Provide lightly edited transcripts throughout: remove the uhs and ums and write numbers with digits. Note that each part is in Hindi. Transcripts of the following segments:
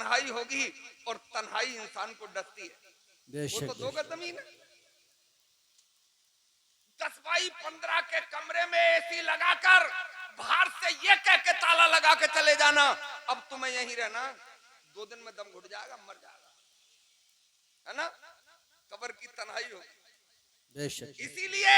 तन्हाई होगी और तन्हाई इंसान को डसती है। वो तो 2 गज जमीन है, 10 बाई 15 के कमरे में एसी लगाकर बाहर से ये कह के ताला लगा के चले जाना अब तुम्हें यहीं रहना, 2 दिन में दम घुट जाएगा, मर जाएगा, है ना। कब्र की तन्हाई होगी। इसीलिए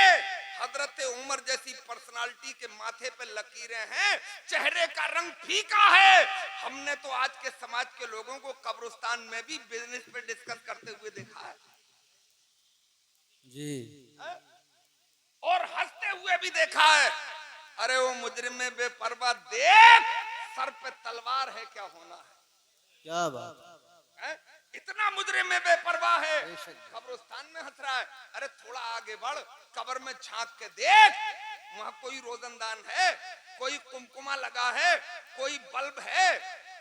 हजरत उमर जैसी पर्सनालिटी के माथे पे लकीरें हैं, चेहरे का रंग फीका है। हमने तो आज के समाज के लोगों को कब्रिस्तान में भी बिजनेस पे डिस्कस करते हुए देखा है जी, और हंसते हुए भी देखा है। अरे वो मुजरिम में बेपरवाह देख, सर पे तलवार है, क्या होना है, क्या बात है? इतना मुजरिम में बेपरवाह है, कब्रिस्तान में हंस रहा है। अरे थोड़ा आगे बढ़, कब्र में झांक के देख, वहां कोई रोजनदान है, कोई कुमकुमा लगा है, कोई बल्ब है,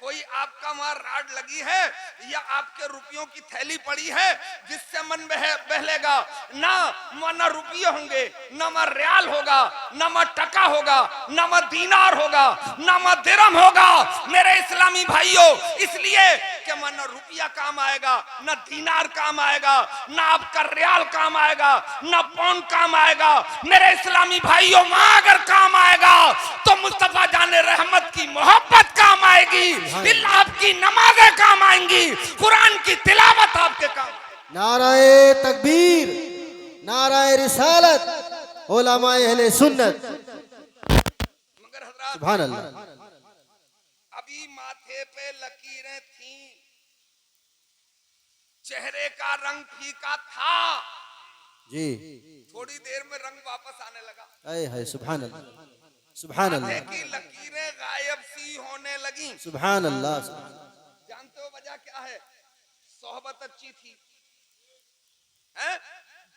कोई आपका वहां राड लगी है, या आपके रुपयों की थैली पड़ी है जिससे मन बहलेगा ना। न रुपये होंगे, न म रियाल होगा, न म टका होगा, न म दीनार होगा, न म दिरहम होगा मेरे इस्लामी भाइयों। इसलिए कि न रुपया काम आएगा, न दीनार काम आएगा, न आपका रियाल काम आएगा, न पौंड काम आएगा मेरे इस्लामी भाइयों। वहां अगर काम आएगा तो मुस्तफा जाने रहमत की मोहब्बत काम आएगी, आपकी नमाजें काम आएंगी, कुरान की तिलावत आपके काम। नाराए तकबीर, नाराए रिसालत, उलमाए अहले सुन्नत। मगर हजरात सुभान अल्लाह, अभी माथे पे लकीरें थी, चेहरे का रंग फीका था, जी, थोड़ी देर में रंग वापस आने लगा। आए है सुभान अल्लाह, सुभान माथे अल्लाह, की लकीरें गायब सी होने लगी। सुभान अल्लाह। जानते हो वजह क्या है? सोहबत अच्छी थी, है?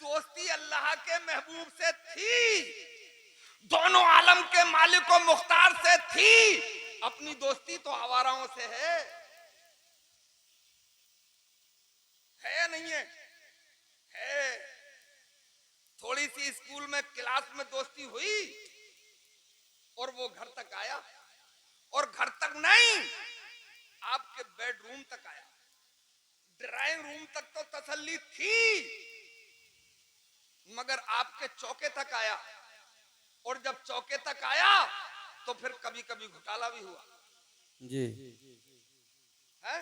दोस्ती अल्लाह के महबूब से थी, दोनों आलम के मालिक और मुख्तार से थी। अपनी दोस्ती तो आवाराओं से है या नहीं है? है। थोड़ी सी स्कूल में क्लास में दोस्ती हुई और वो घर तक आया, और घर तक नहीं, आपके बेडरूम तक आया, ड्राइंग रूम तक तो तसल्ली थी, मगर आपके चौके तक आया, और जब चौके तक आया तो फिर कभी कभी घोटाला भी हुआ जी, है?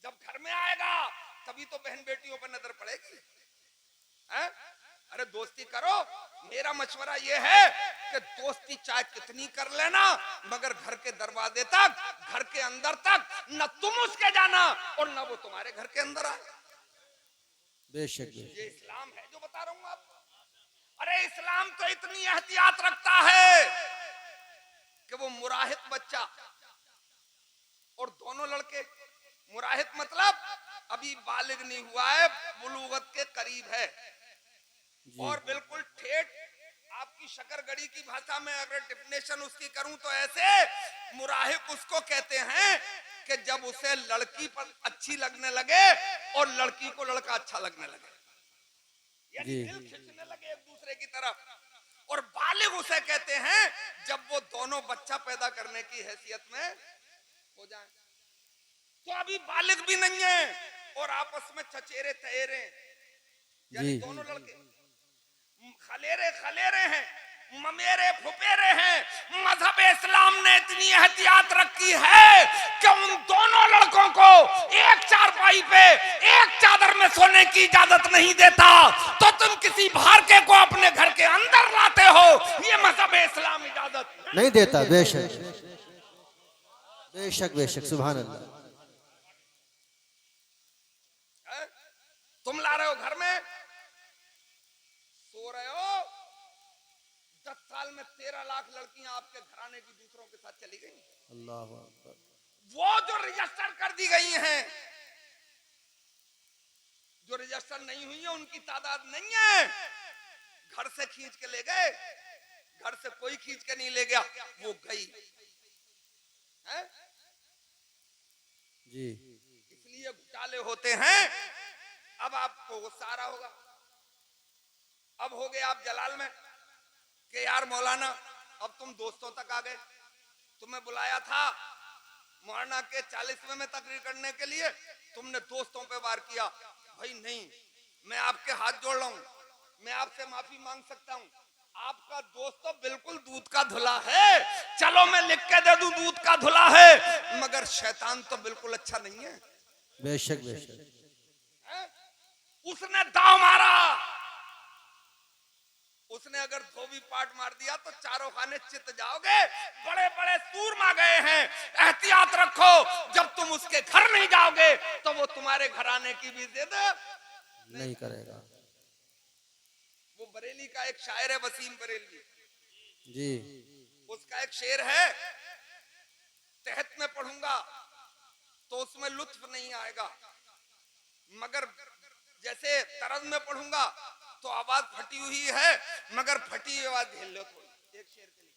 जब घर में आएगा तभी तो बहन बेटियों पर नजर पड़ेगी, है? अरे दोस्ती करो, मेरा मशवरा यह है कि दोस्ती चाहे कितनी कर लेना, मगर घर के दरवाजे तक, घर के अंदर तक न तुम उसके जाना और न वो तुम्हारे घर के अंदर आए। बेशक ये इस्लाम है जो बता रहा हूं आपको। अरे इस्लाम तो इतनी एहतियात रखता है कि वो मुराहिद बच्चा और दोनों लड़के, मुराहिद मतलब अभी बालिग नहीं हुआ है, बुलूगत के करीब है, और बिल्कुल ठेठ आपकी शकरगढ़ी की भाषा में अगर डिफिनेशन उसकी करूं तो ऐसे, मुराहिब उसको कहते हैं कि जब उसे लड़की पर अच्छी लगने लगे और लड़की को लड़का अच्छा लगने लगे, यानी दिल खिंचने लगे एक दूसरे की तरफ। और बालिग उसे कहते हैं जब वो दोनों बच्चा पैदा करने की हैसियत में हो जाए। तो अभी बालिग भी नहीं है और आपस में चचेरे तहेरे, यानी दोनों लड़के खलेरे खलेरे हैं, ममेरे फुपेरे हैं। मजहब इस्लाम ने इतनी एहतियात रखी है कि उन दोनों लड़कों को एक चारपाई पे एक चादर में सोने की इजाजत नहीं देता, तो तुम किसी भारके को अपने घर के अंदर लाते हो, ये मजहब इस्लाम इजाजत नहीं देता। बेशक बेशक बेशक, सुभान अल्लाह। तुम ला रहे हो घर में, सो रहे हो, 10 साल में 13 लाख लड़कियां आपके घराने की दूसरों के साथ चली गई। अल्लाह अकबर। वो जो रजिस्टर कर दी गई हैं, जो रजिस्टर नहीं हुई है उनकी तादाद नहीं है। घर से खींच के ले गए, घर से कोई खींच के नहीं ले गया, वो गई है? जी, इसलिए घोटाले होते हैं। अब आपको गुस्सा आ रहा होगा, अब हो गए आप जलाल में कि यार मौलाना अब तुम दोस्तों तक आ गए, तुम्हें बुलाया था, मुहाना के 40वें में तकरीर करने के लिए तुमने दोस्तों पे वार किया। भाई नहीं, मैं आपके हाथ जोड़ रहा हूं, मैं आपसे माफी मांग सकता हूं। आपका दोस्त तो बिल्कुल दूध का धुला है, चलो मैं लिख के दे दूं दूध का धुला है, मगर शैतान तो बिल्कुल अच्छा नहीं है। बेशक बेशक। उसने दाव मारा, उसने अगर धोबी पाट मार दिया तो चारों खाने चित जाओगे। बड़े बड़े सूरमा गए हैं, एहतियात रखो, जब तुम उसके घर नहीं जाओगे तो वो तुम्हारे घराने की भी जिद नहीं करेगा। वो बरेली का एक शायर है, वसीम बरेली जी। उसका एक शेर है, तहत में पढ़ूंगा तो उसमें लुत्फ नहीं आएगा, मगर जैसे तरज में पढ़ूंगा तो आवाज फटी हुई है, मगर फटी आवाज झेल लो थोड़ी। एक शेर के लिए,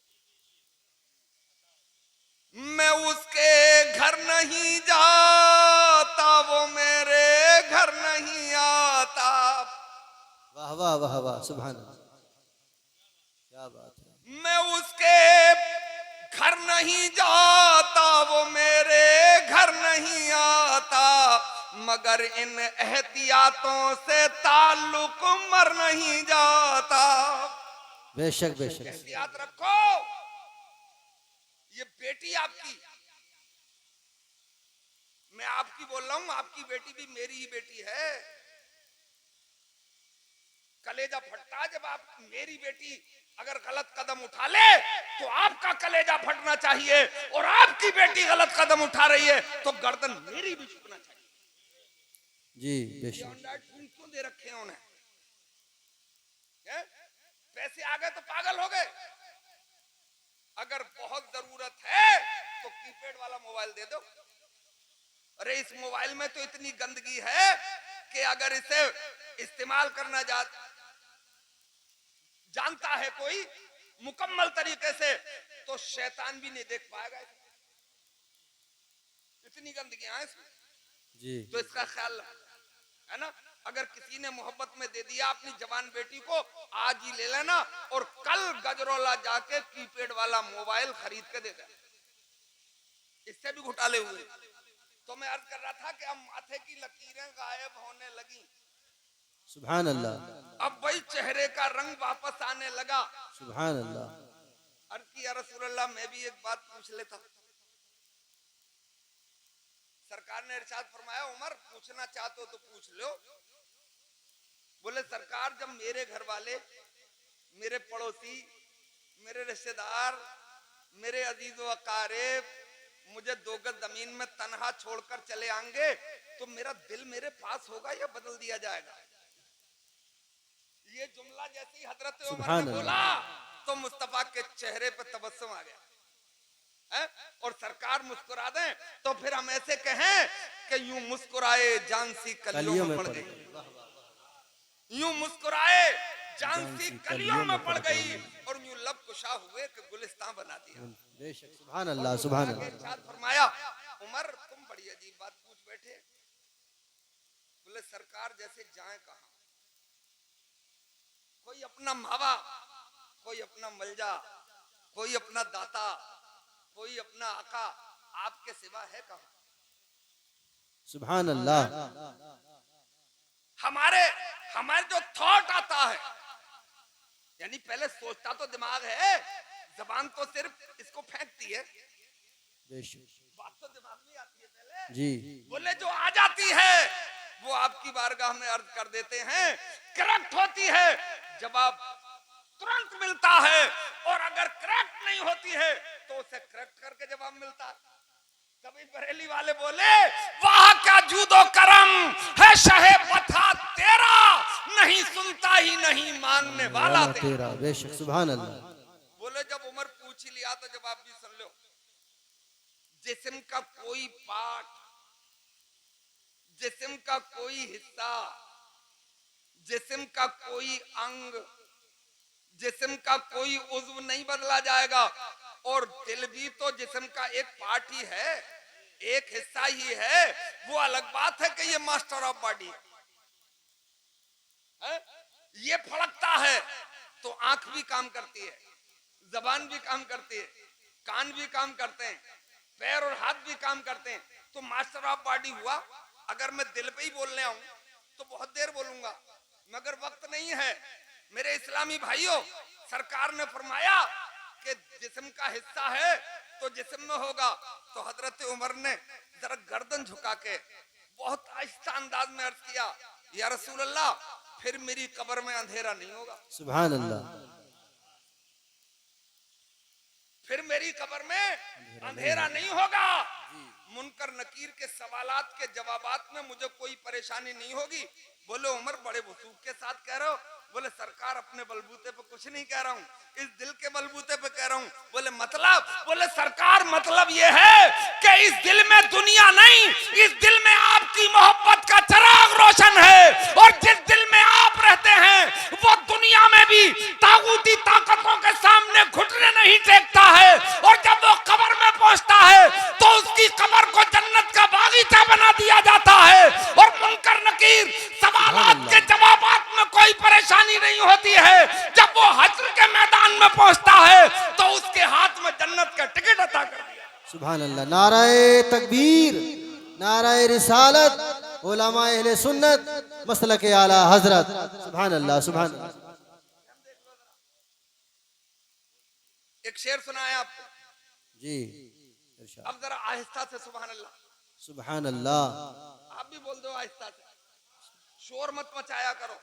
मैं उसके घर नहीं जाता, वो मेरे घर नहीं आता। वाह वाह वाह वाह, सुभान अल्लाह, क्या बात है। मैं उसके घर नहीं जाता, वो मेरे घर नहीं आता, मगर इन एहतियातों से ताल्लुक मर नहीं जाता। बेशक बेशक। एहतियात रखो, ये बेटी आपकी, मैं आपकी बोल रहा हूं, आपकी बेटी भी मेरी ही बेटी है। कलेजा फटता जब आप, मेरी बेटी अगर गलत कदम उठा ले तो आपका कलेजा फटना चाहिए, और आपकी बेटी गलत कदम उठा रही है तो गर्दन मेरी भी झुकना चाहिए। जी बेशक। क्यों दे रखे हैं उन्हें? पैसे आ गए तो पागल हो गए। अगर बहुत जरूरत है तो कीपैड वाला मोबाइल दे दो। अरे इस मोबाइल में तो इतनी गंदगी है कि अगर इसे इस्तेमाल करना जानता है कोई मुकम्मल तरीके से तो शैतान भी नहीं देख पाएगा। इतनी गंदगियां हैं इसमें। जी। तो इसका ख्याल है ना। अगर किसी ने मोहब्बत में दे दिया अपनी जवान बेटी को, आज ही ले लेना और कल गजरोला जाके कीपैड वाला मोबाइल खरीद के दे देना। इससे भी घोटाले हुए। तो मैं अर्ज कर रहा था कि अब माथे की लकीरें गायब होने लगी, सुभान अल्लाह। अब वही चेहरे का रंग वापस आने लगा। सुभान अल्लाह। अर्ज किया रसूल अल्लाह, मैं भी एक बात पूछ लेता। सरकार ने इरशाद फरमाया, उमर पूछना चाहते हो तो पूछ लो। बोले सरकार, जब मेरे घर वाले, मेरे पड़ोसी, मेरे रिश्तेदार, मेरे अजीज व अकारिब मुझे 2 गज जमीन में तन्हा छोड़कर चले आएंगे तो मेरा दिल मेरे पास होगा या बदल दिया जाएगा? ये जुमला जैसी हजरत उमर ने बोला तो मुस्तफा के चेहरे पर तबस्सुम आ गया है? और सरकार मुस्कुरा दें तो फिर हम ऐसे कहें कि यूं मुस्कुराए जानसी कलियों में पड़ गई, यूं मुस्कुराए जानसी कलियों में पड़ गई, और यूं लब कुशा हुए कि गुलिस्तान बना दिया। बेशक। सुभान अल्लाह सुभान अल्लाह। फरमाया, उमर तुम बड़ी अजीब बात पूछ बैठे। बोले सरकार जैसे जाए कहां, कोई अपना मावा, कोई अपना मलजा, कोई अपना दाता, कोई अपना आका, आपके सिवा है कहां? सुभान अल्लाह। हमारे जो थॉट आता है, यानी पहले सोचता तो दिमाग है, जबान तो सिर्फ इसको फेंकती है, बात तो दिमाग में आती है पहले। जी। बोले जो आ जाती है वो आपकी बारगाह में अर्ज कर देते हैं, करेक्ट होती है, जवाब तुरंत मिलता है, और अगर करेक्ट नहीं होती है तो उसे करेक्ट करके जवाब मिलता है। कभी बरेली वाले बोले, वाह क्या जूदो करम है शहे पथा तेरा, नहीं सुनता ही नहीं मांगने वाला तेरा। बेशक। सुभान अल्लाह। बोले जब उमर पूछ ही लिया तो जवाब भी सुन लो। जिस्म का कोई पार्ट, जिस्म का कोई हिस्सा, जिस्म का कोई अंग, जिस्म का कोई उज्व नहीं बदला जाएगा, और दिल भी तो जिस्म का एक पार्ट ही है, एक हिस्सा ही है। वो अलग बात है कि ये मास्टर ऑफ बॉडी है, ये फड़कता है तो आंख भी काम करती है, जबान भी काम करती है, कान भी काम करते हैं, पैर और हाथ भी काम करते हैं। तो मास्टर ऑफ बॉडी हुआ। अगर मैं दिल पे ही बोलने आऊं तो बहुत देर बोलूंगा, मगर वक्त नहीं है। मेरे इस्लामी भाइयों, सरकार ने फरमाया कि जिस्म का हिस्सा है तो जिस्म में होगा। तो हजरत उमर ने जरा गर्दन झुका के बहुत आहिस्ता अंदाज में अर्ज किया, या रसूल अल्लाह, फिर मेरी कब्र में अंधेरा नहीं होगा। सुभान अल्लाह। फिर मेरी कब्र में अंधेरा नहीं होगा। मुनकर नकीर के सवालात के जवाबात में मुझे कोई परेशानी नहीं होगी। बोले उमर, बड़े वसूख के साथ कह रहे हो। बोले सरकार, अपने बलबूते पे कुछ नहीं कह रहा हूँ, इस दिल के बलबूते पे कह रहा हूँ। बोले मतलब? बोले सरकार, मतलब ये है कि इस दिल में दुनिया नहीं, इस दिल में आपकी मोहब्बत का चिराग रोशन है। और जिस दिल में आप रहते हैं वो दुनिया में भी तागूती ताकतों के सामने घुटने नहीं टेकता है। और जब वो कब्र में पहुंचता है तो उसकी कब्र को जन्नत का बागीचा बना दिया जाता है। और मुनकर नकीर सवालात के जवाबात में कोई परेशानी नहीं होती है। जब वो हश्र के मैदान में पहुंचता है तो उसके हाथ में जन्नत का टिकट अता कर दिया। सुभान अल्लाह। नाराए तकबीर, नाराए रिसालत, उलमा अहले सुन्नत, मसलक आला हजरत। सुभान अल्लाह, सुभान अल्लाह। एक शेर सुनाया आपको जी, अब जरा आहिस्ता से सुभान अल्लाह। सुभान अल्लाह। आप भी बोल दो आहिस्ता से, शोर मत मचाया करो।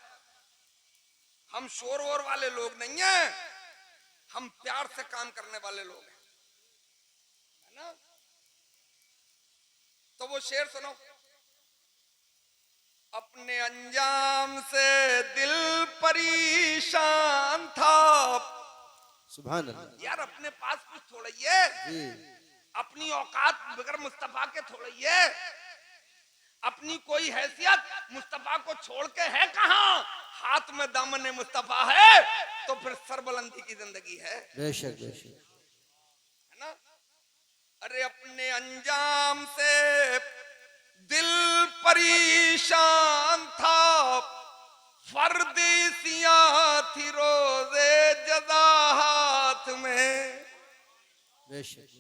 हम शोर वोर वाले लोग नहीं हैं, हम प्यार से काम करने वाले लोग हैं, है ना? तो वो शेर सुनो। अपने अंजाम से दिल परेशान था। सुभान अल्लाह। यार अपने पास कुछ थोड़ा ही है, जी, अपनी औकात बगैर मुस्तफा के थोड़ा ही है, अपनी कोई हैसियत मुस्तफा को छोड़ के है कहां? हाथ में दामन मुस्तफा है तो फिर सरबुलंदी की जिंदगी है, बेशक बेशक। है ना? अरे अपने अंजाम से दिल परेशान था, फर्देसियां थी रोजे जज़ा हाथ में। बेशक।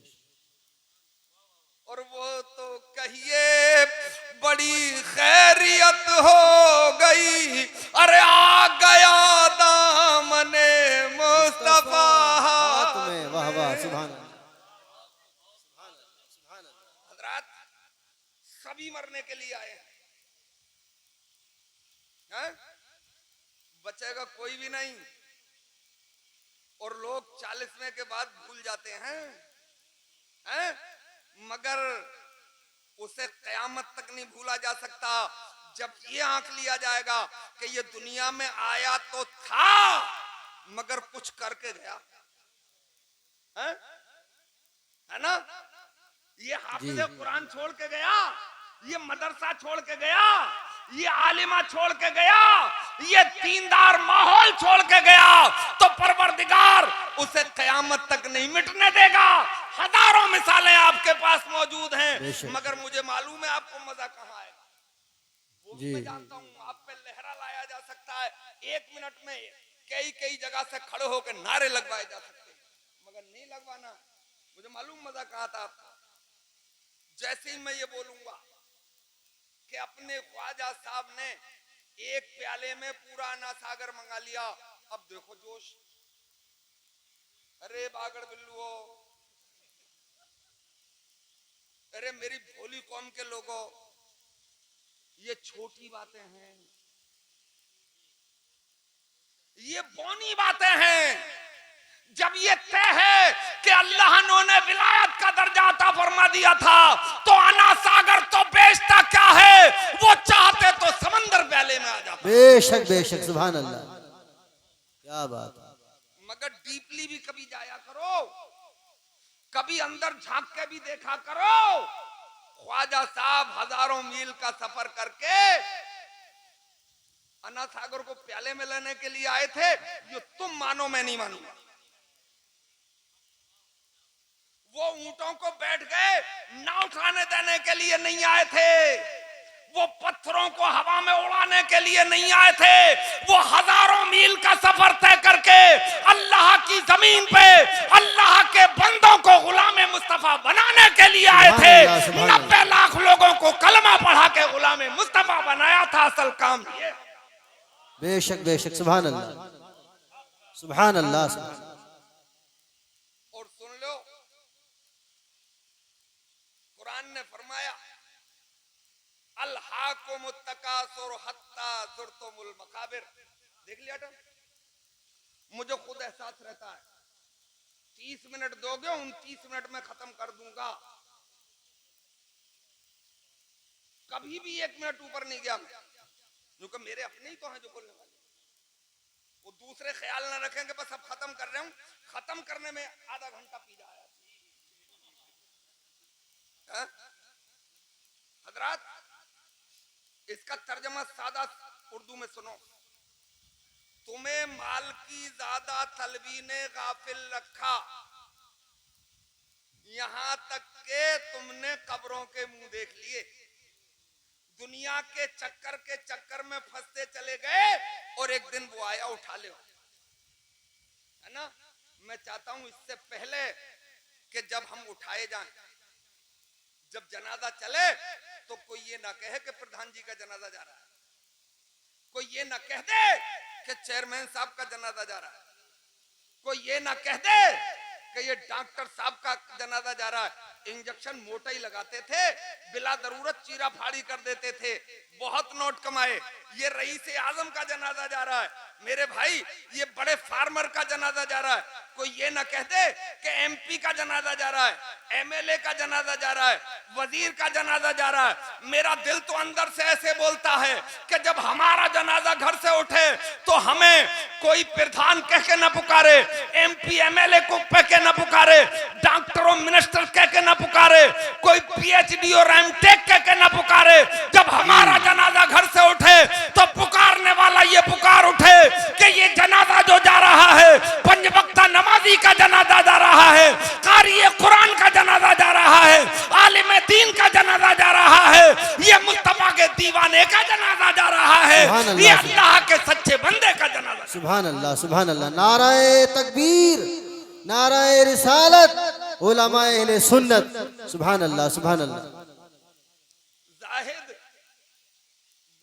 और वो तो कहिए बड़ी खैरियत हो गई, अरे आ गया दामने मुस्तफा हाथ में। वाह वाह, सुभान अल्लाह। हजरात, सभी मरने के लिए आए हैं, बचेगा कोई भी नहीं। और लोग 40वें के बाद भूल जाते हैं, हैं? मगर उसे कयामत तक नहीं भूला जा सकता। जब ये आंक लिया जाएगा कि ये दुनिया में आया तो था मगर कुछ करके गया, है ना? ये हाफिज़ कुरान छोड़ के गया, ये मदरसा छोड़ के गया, ये आलिमा छोड़ के गया, ये दीनदार माहौल छोड़ के गया, तो परवरदिगार उसे कयामत तक नहीं मिटने देगा। हजारों मिसालें आपके पास मौजूद हैं, मगर मुझे मालूम है आपको मजा कहाँ आएगा। वो भी मैं जानता हूँ, आप पे लहरा लाया जा सकता है, 1 मिनट में कई कई जगह से खड़े होकर नारे लगवाए जा सकते हैं, मगर नहीं लगवाना। मुझे मालूम मजा कहाँ था आपका। जैसे ही मैं ये बोलूंगा कि अपने ख्वाजा साहब ने एक प्याले में पूरा अना सागर मंगा लिया, अब देखो जोश। अरे बागड़ बिल्लुओ, अरे मेरी भोली कौम के लोगों, ये छोटी बातें हैं, ये बौनी बातें हैं। जब ये तय है कि अल्लाह ने विलायत का दर्जा अता फरमा दिया था, तो अना सागर तो बेचता क्या है, वो चाहते तो समंदर प्याले में आ जाता। बेशक बेशक, सुभान अल्लाह, क्या बात है। मगर डीपली भी कभी जाया करो, कभी अंदर झांक के भी देखा करो। ख्वाजा साहब हजारों मील का सफर करके अना सागर को प्याले में लेने के लिए आए थे, ये तुम मानो मैं नहीं मानूंगा। वो ऊंटों को बैठ गए, ना उठाने देने के लिए नहीं आए थे, वो पत्थरों को हवा में उड़ाने के लिए नहीं आए थे, वो हजारों मील का सफर तय करके अल्लाह की जमीन पे अल्लाह के बंदों को गुलाम मुस्तफा बनाने के लिए आए थे। 90 लाख लोगों को कलमा पढ़ा के गुलाम मुस्तफा बनाया था। असल काम ये। बेशक बेशक, सुभान अल्लाह सुभान अल्लाह। और सुन लो, कुरान ने फरमाया अल्हाकुमुत तकासुर हत्ता ज़ुरतुमुल मकाबिर। देख लिया था, मुझे खुद एहसास रहता है 30 मिनट दोगे 29 मिनट में खत्म कर दूंगा। कभी भी 1 मिनट ऊपर नहीं गया मैं, क्योंकि मेरे अपने ही तो हैं जो बोलने वाले, वो दूसरे ख्याल ना रखेंगे बस अब खत्म कर रहे हूं, खत्म करने में आधा घंटा पी जाया। हजरात, इसका तर्जमा सादा उर्दू में सुनो। तुम्हें माल की ज्यादा तलबी ने गाफिल रखा, यहां तक के तुमने कब्रों के मुंह देख लिए, दुनिया के चक्कर में फंसते चले गए और एक दिन वो आया उठा ले, है ना। मैं चाहता हूं इससे पहले कि जब हम उठाए जाएं, जब जनाजा चले तो कोई ये ना कहे कि प्रधान जी का जनाजा जा रहा है, कोई ये ना कह दे कि चेयरमैन साहब का जनाजा जा रहा है, कोई ये ना कह दे कि ये डॉक्टर साहब का जनाजा जा रहा है। इंजेक्शन मोटा ही लगाते थे, बिला जरूरत चीरा फाड़ी कर देते थे, बहुत नोट कमाए। ये रईस आजम का जनाजा जा रहा है, मेरे भाई ये बड़े फार्मर का जनाजा जा रहा है। कोई ये ना कह दे कि एमपी का जनाजा जा रहा है, एमएलए का जनाजा जा रहा है, वजीर का जनाजा जा रहा है। मेरा दिल तो अंदर से ऐसे बोलता है कि जब हमारा जनाजा घर से उठे तो हमें कोई प्रधान कह के ना पुकारे, एमपी एमएलए को कह के ना पुकारे, डॉक्टरों मिनिस्टर कह के ना पुकारे, कोई पीएचडी और एमटेक कह के ना पुकारे। जब हमारा जनाजा घर से उठे तो पुकारने वाला ये पुकार उठे कि ये जनाजा जो जा रहा है पंज वक्ता नमाजी का जनाजा जा रहा है, कारी कुरान का जनाजा जा रहा है, आलिम दीन का जनाजा जा रहा है, ये मुस्तफा के दीवाने का जनाजा जा रहा है, ये अल्लाह के सच्चे बंदे का जनाजा। सुभान अल्लाह सुभान अल्लाह। नाराए तकबीर, नाराए रिसालत, उलमाए अहले सुन्नत। सुभान अल्लाह सुभान अल्लाह। जाहिद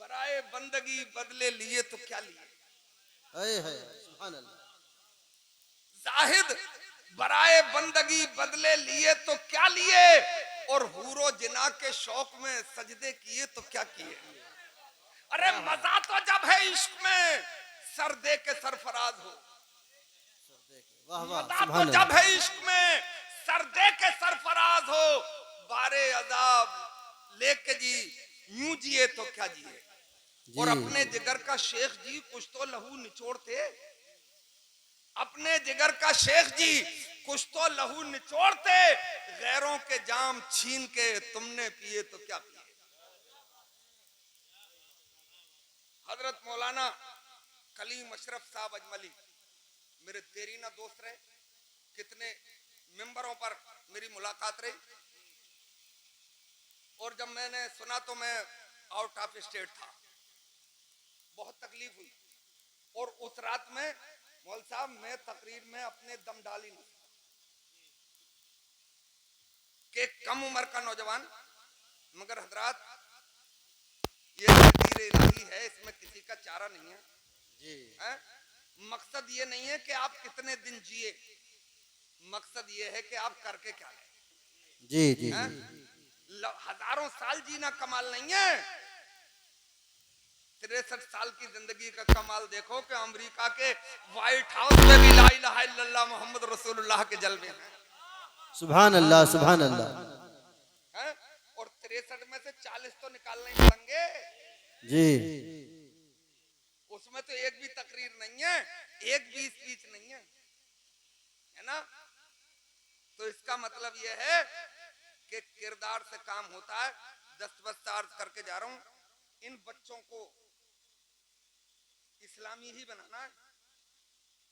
बराए बंदगी बदले लिए तो क्या लिए, सुभान अल्लाह। जाहिद बराए बंदगी बदले लिए तो क्या लिए, और हूरो जिना के शौक में सजदे किए तो क्या किए। अरे मजा तो जब है इश्क में सर दे के सरफराज हो, मजा तो जब है इश्क में सर दे के सरफराज हो, बारे अजाब लेके जी यूं जिए तो क्या जिए। और अपने जिगर का शेख जी कुछ तो लहू निचोड़ते, अपने जिगर का शेख जी कुछ तो लहू निचोड़ते, गैरों के जाम छीन के तुमने पिए तो क्या पिए। हजरत मौलाना कलीम अशरफ साहब अजमली मेरे देरीना दोस्त रहे, कितने मेंबरों पर मेरी मुलाकात रही, और जब मैंने सुना तो मैं आउट ऑफ स्टेट था, बहुत तकलीफ हुई। और उस रात में मौल साहब मैं तकरीर में अपने दम डाली नहीं कि कम उम्र का नौजवान, मगर हजरात ये तकदीर इलाही है, इसमें किसी का चारा नहीं है जी। मकसद ये नहीं है कि आप कितने दिन जिए, मकसद ये है कि आप करके क्या लें जी जी। हजारों साल जीना कमाल नहीं है, 63 साल की जिंदगी का कमाल देखो कि अमेरिका के व्हाइट हाउस में भी ला इलाहा इल्लल्लाह मोहम्मद रसूलुल्लाह के जलवे हैं। सुभान अल्लाह सुभान अल्लाह। और 63 में से 40 तो निकालने ही पड़ेंगे जी। उसमें तो एक भी तकरीर नहीं है, एक भी स्पीच नहीं है, है ना। तो इसका मतलब यह है कि किरदार से काम होता है। दस्तबस्त अर्ज करके जा रहा हूं, इन बच्चों को इस्लामी ही बनाना है।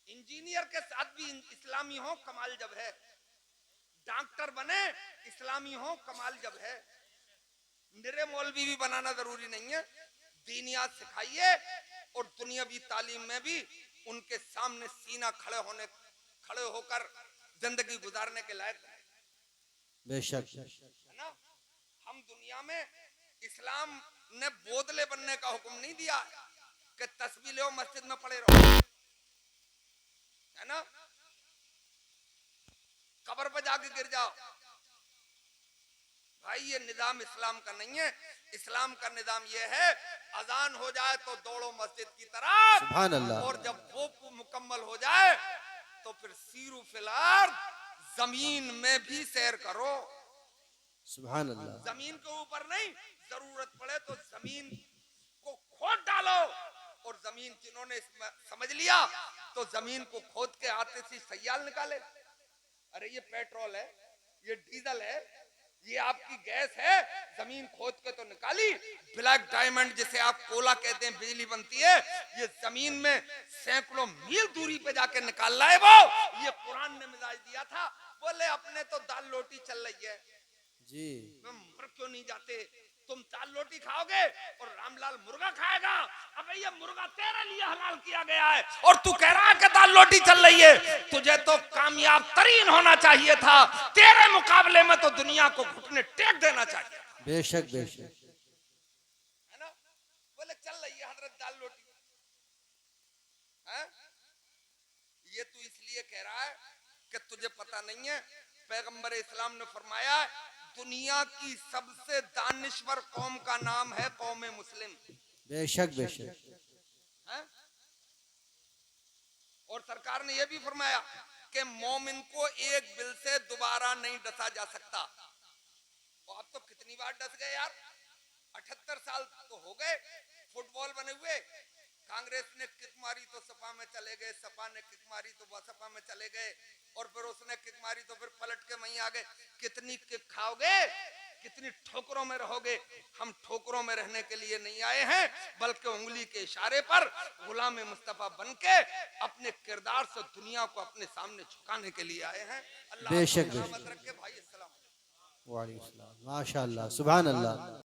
इंजीनियर के साथ भी इस्लामी हो कमाल जब है, डॉक्टर बने इस्लामी हो कमाल जब है, निरे मौलवी भी बनाना जरूरी नहीं है, दीनियात सिखाइए और दुनियावी तालीम में भी उनके सामने सीना खड़े होकर जिंदगी गुजारने के लायक है। बेशक है ना। हम दुनिया में इस्लाम ने बोदले बनने का हुक्म नहीं दिया कि तस्बीह लो मस्जिद में पड़े रहो, है ना, कब्र पर जाके गिर जाओ। भाई ये निजाम इस्लाम का नहीं है। इस्लाम का निजाम ये है, अजान हो जाए तो दौड़ो मस्जिद की तरफ, सुभान अल्लाह। और जब वो मुकम्मल हो जाए तो फिर सीरू फिलार जमीन में भी सैर करो। सुभान अल्लाह। जमीन के ऊपर नहीं, जरूरत पड़े तो जमीन को खोद डालो, और जमीन जिन्होंने समझ लिया तो जमीन को खोद के आते से सयाल निकाले। अरे ये पेट्रोल है, ये डीजल है, ये आपकी गैस है, जमीन खोद के तो निकाली। ब्लैक डायमंड जिसे आप कोला कहते हैं, बिजली बनती है, ये जमीन में सैकड़ों मील दूरी पे जाके निकाल लाए वो। ये कुरान ने मिजाज दिया था, बोले अपने तो दाल रोटी चल रही है जी, मर क्यों नहीं जाते? तुम दाल रोटी खाओगे और रामलाल मुर्गा खाएगा। अब ये मुर्गा तेरे लिए हलाल किया गया है और तू कह रहा है कि दाल रोटी चल रही है। तुझे तो कामयाब तरीन होना चाहिए था, तेरे मुकाबले में तो दुनिया को घुटने टेक देना चाहिए। बेशक बेशक, है ना। बोले चल रही है हजरत दाल रोटी है? ये तू इसलिए कह रहा है कि तुझे पता नहीं है, पैगंबर इस्लाम ने फरमाया दुनिया की सबसे दानिश्वर कौम का नाम है कौम मुस्लिम। बेशक बेशक, है? और सरकार ने यह भी फरमाया कि मोमिन को एक बिल से दोबारा नहीं डसा जा सकता। और अब तो कितनी बार डस गए यार, 78 साल तो हो गए फुटबॉल बने हुए। कांग्रेस ने किक मारी तो सपा में चले गए, सपा ने किक मारी तो बसपा में चले गए, और फिर उसने किक मारी तो फिर पलट के वहीं आ गए। कितनी किक खाओगे, कितनी ठोकरों में रहोगे? हम ठोकरों में रहने के लिए नहीं आए हैं, बल्कि उंगली के इशारे पर गुलाम मुस्तफा बनके अपने किरदार से दुनिया को अपने सामने झुकाने के लिए आए हैं। अल्लाह बेशक सलामत रखे भाई। अस्सलाम वालेकुम सलाम, माशाअल्लाह, सुभान अल्लाह।